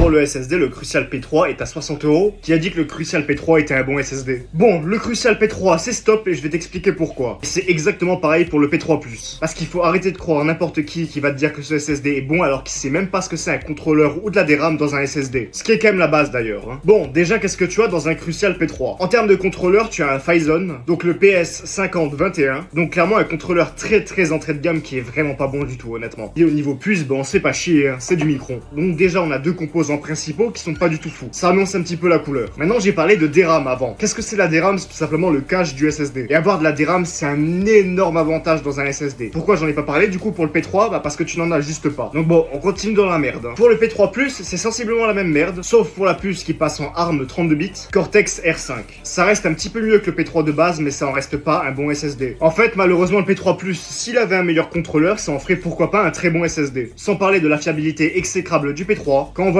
pour le SSD, le Crucial P3 est à 60€. Qui a dit que le Crucial P3 était un bon SSD? Bon, le Crucial P3 c'est stop et je vais t'expliquer pourquoi. Et c'est exactement pareil pour le P3+. Parce qu'il faut arrêter de croire n'importe qui va te dire que ce SSD est bon alors qu'il sait même pas ce que c'est un contrôleur ou de la DRAM dans un SSD. Ce qui est quand même la base d'ailleurs. Hein. Bon, déjà qu'est-ce que tu as dans un Crucial P3? En termes de contrôleur, tu as un Phison, donc le PS5021. Donc clairement un contrôleur très entrée de gamme qui est vraiment pas bon du tout honnêtement. Et au niveau puce, bon c'est pas chier, hein, c'est du Micron. Donc déjà on a deux composants principaux qui sont pas du tout fous. Ça annonce un petit peu la couleur. Maintenant j'ai parlé de DRAM avant. Qu'est-ce que c'est la DRAM? C'est tout simplement le cache du SSD. Et avoir de la DRAM c'est un énorme avantage dans un SSD. Pourquoi j'en ai pas parlé du coup pour le P3? Bah parce que tu n'en as juste pas. Donc bon, on continue dans la merde. Hein. Pour le P3+, c'est sensiblement la même merde, sauf pour la puce qui passe en ARM 32 bits, Cortex R5. Ça reste un petit peu mieux que le P3 de base, mais ça en reste pas un bon SSD. En fait, malheureusement le P3+, s'il avait un meilleur contrôleur, ça en ferait pourquoi pas un très bon SSD. Sans parler de la fiabilité exécrable du P3, quand on voit